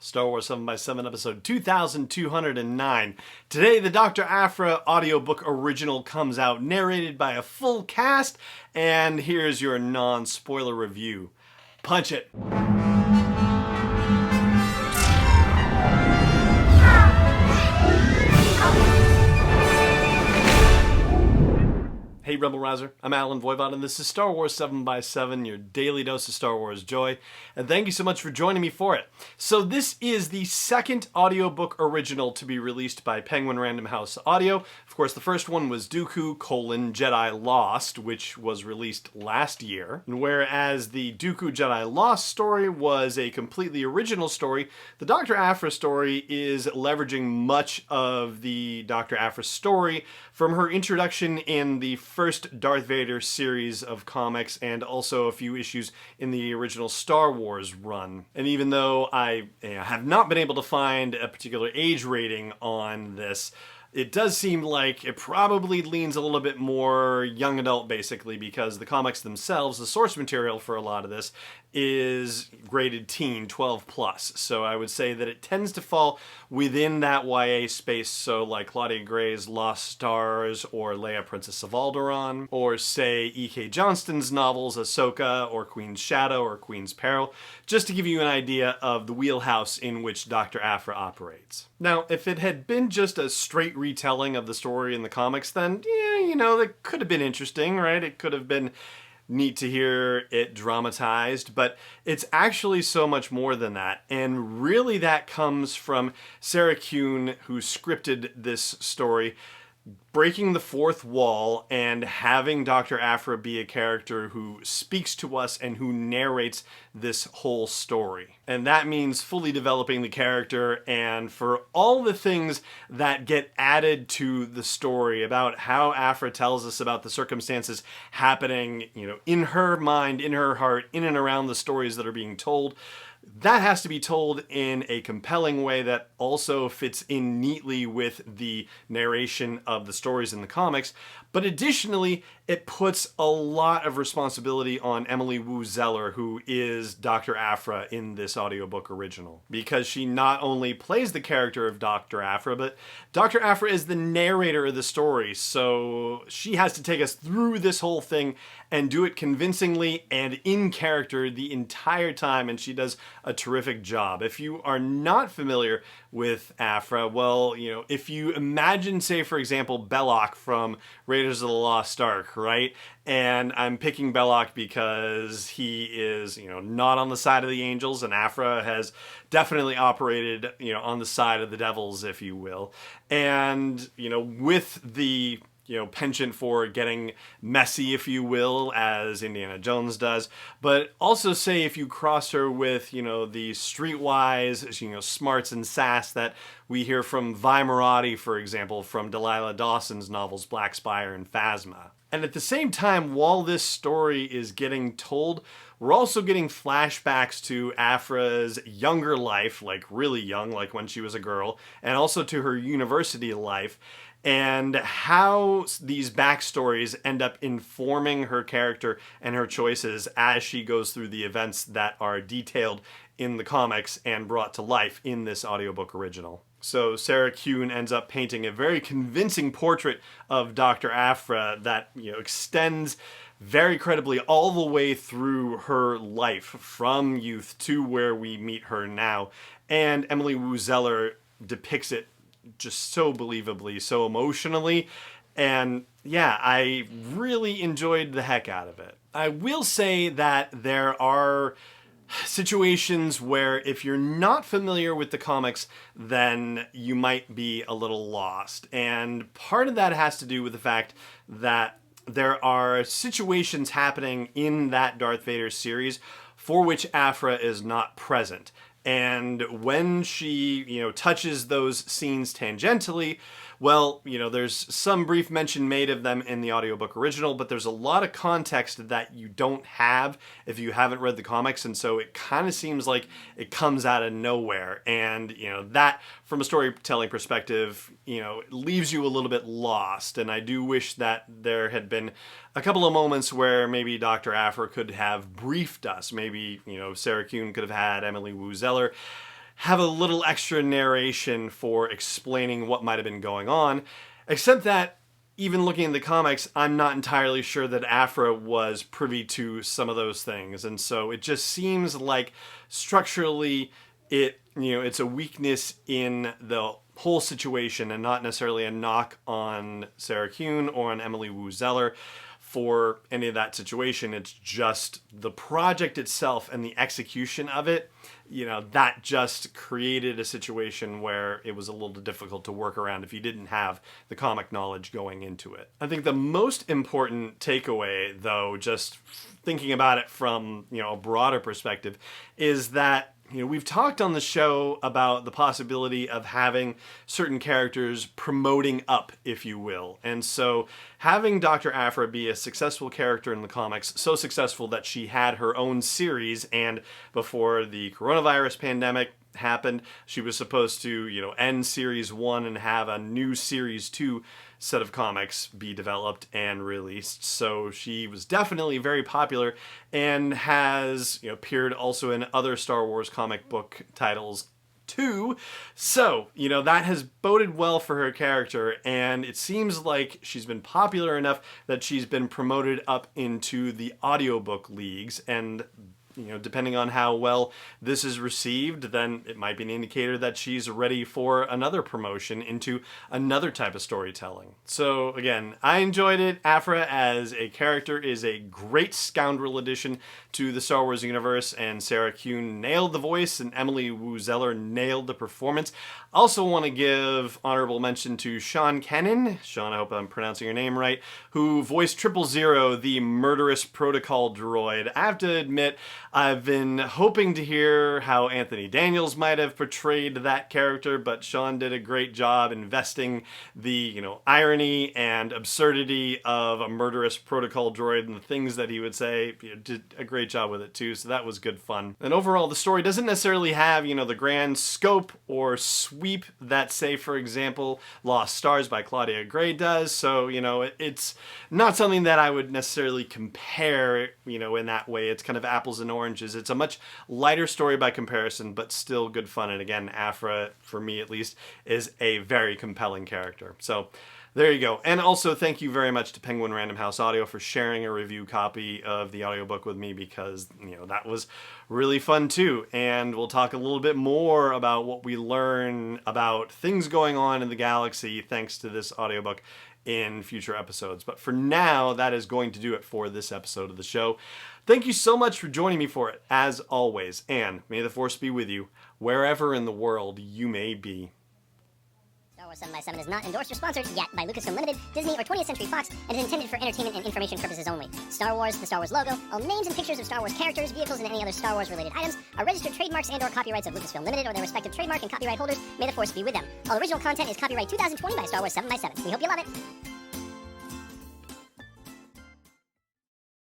Star Wars 7x7 episode 2209. Today the Doctor Aphra audiobook original comes out, narrated by a full cast, and here's your non-spoiler review. Punch it! Hey Rebel Rouser, I'm Alan Voivod, and this is Star Wars 7x7, your daily dose of Star Wars joy, and thank you so much for joining me for it. So this is the second audiobook original to be released by Penguin Random House Audio. Of course, the first one was Dooku: Jedi Lost, which was released last year. And whereas the Dooku Jedi Lost story was a completely original story, the Doctor Aphra story is leveraging much of the Doctor Aphra story from her introduction in the first Darth Vader series of comics and also a few issues in the original Star Wars run. And even though I have not been able to find a particular age rating on this, it does seem like it probably leans a little bit more young adult, basically, because the comics themselves, the source material for a lot of this, is graded teen, 12 plus. So I would say that it tends to fall within that YA space, so like Claudia Gray's Lost Stars or Leia, Princess of Alderaan, or say E.K. Johnston's novels Ahsoka or Queen's Shadow or Queen's Peril, just to give you an idea of the wheelhouse in which Dr. Aphra operates. Now, if it had been just a straight retelling of the story in the comics, then, yeah, that could have been interesting, right? It could have been neat to hear it dramatized, but it's actually so much more than that. And really that comes from Sarah Kuhn, who scripted this story, breaking the fourth wall and having Dr. Aphra be a character who speaks to us and who narrates this whole story. And that means fully developing the character, and for all the things that get added to the story about how Aphra tells us about the circumstances happening, in her mind, in her heart, in and around the stories that are being told, that has to be told in a compelling way that also fits in neatly with the narration of the stories in the comics. But additionally, it puts a lot of responsibility on Emily Woo Zeller, who is Doctor Aphra in this audiobook original. Because she not only plays the character of Doctor Aphra, but Doctor Aphra is the narrator of the story. So she has to take us through this whole thing and do it convincingly and in character the entire time, and she does a terrific job. If you are not familiar with Aphra, well, if you imagine, say, for example, Belloc from Raiders of the Lost Ark, right? And I'm picking Belloc because he is, not on the side of the angels, and Aphra has definitely operated, on the side of the devils, if you will. And, with the penchant for getting messy, if you will, as Indiana Jones does. But also say if you cross her with, the streetwise, smarts and sass that we hear from Vi Moradi, for example, from Delilah Dawson's novels Black Spire and Phasma. And at the same time, while this story is getting told, we're also getting flashbacks to Aphra's younger life, like really young, like when she was a girl, and also to her university life, and how these backstories end up informing her character and her choices as she goes through the events that are detailed in the comics and brought to life in this audiobook original. So Sarah Kuhn ends up painting a very convincing portrait of Dr. Aphra that, extends very credibly all the way through her life, from youth to where we meet her now. And Emily Woo Zeller depicts it just so believably, so emotionally, and yeah, I really enjoyed the heck out of it. I will say that there are situations where if you're not familiar with the comics, then you might be a little lost. And part of that has to do with the fact that there are situations happening in that Darth Vader series for which Aphra is not present. And when she, touches those scenes tangentially, well, there's some brief mention made of them in the audiobook original, but there's a lot of context that you don't have if you haven't read the comics, and so it kind of seems like it comes out of nowhere. And, that, from a storytelling perspective, it leaves you a little bit lost. And I do wish that there had been a couple of moments where maybe Dr. Aphra could have briefed us. Maybe, Sarah Kuhn could have had Emily Woo Zeller have a little extra narration for explaining what might have been going on, except that even looking at the comics, I'm not entirely sure that Aphra was privy to some of those things. And so it just seems like structurally it's a weakness in the whole situation and not necessarily a knock on Sarah Kuhn or on Emily Woo Zeller for any of that situation. It's just the project itself and the execution of it, that just created a situation where it was a little difficult to work around if you didn't have the comic knowledge going into it. I think the most important takeaway, though, just thinking about it from, a broader perspective, is that we've talked on the show about the possibility of having certain characters promoting up, if you will. And so having Dr. Aphra be a successful character in the comics, so successful that she had her own series, and before the coronavirus pandemic happened, she was supposed to, end series 1 and have a new series 2 set of comics be developed and released. So she was definitely very popular and has appeared also in other Star Wars comic book titles too. So, that has boded well for her character, and it seems like she's been popular enough that she's been promoted up into the audiobook leagues, and depending on how well this is received, then it might be an indicator that she's ready for another promotion into another type of storytelling. So again, I enjoyed it. Aphra as a character is a great scoundrel addition to the Star Wars universe, and Sarah Kuhn nailed the voice and Emily Woo Zeller nailed the performance. Also want to give honorable mention to Sean Kennan, Sean, I hope I'm pronouncing your name right, who voiced 000, the murderous protocol droid. I have to admit, I've been hoping to hear how Anthony Daniels might have portrayed that character, but Sean did a great job investing the, irony and absurdity of a murderous protocol droid and the things that he would say. Did a great job with it too, so that was good fun. And overall, the story doesn't necessarily have, the grand scope or sweep that, say, for example, Lost Stars by Claudia Gray does, so, it's not something that I would necessarily compare, in that way. It's kind of apples and oranges. It's a much lighter story by comparison, but still good fun. And again, Aphra, for me at least, is a very compelling character. So there you go. And also thank you very much to Penguin Random House Audio for sharing a review copy of the audiobook with me, because, that was really fun too. And we'll talk a little bit more about what we learn about things going on in the galaxy thanks to this audiobook in future episodes. But for now, that is going to do it for this episode of the show. Thank you so much for joining me for it, as always, and may the Force be with you, wherever in the world you may be. Star Wars 7x7 is not endorsed or sponsored yet by Lucasfilm Limited, Disney, or 20th Century Fox, and is intended for entertainment and information purposes only. Star Wars, the Star Wars logo, all names and pictures of Star Wars characters, vehicles, and any other Star Wars-related items are registered trademarks and/or copyrights of Lucasfilm Limited or their respective trademark and copyright holders. May the Force be with them. All original content is copyright 2020 by Star Wars 7x7. We hope you love it.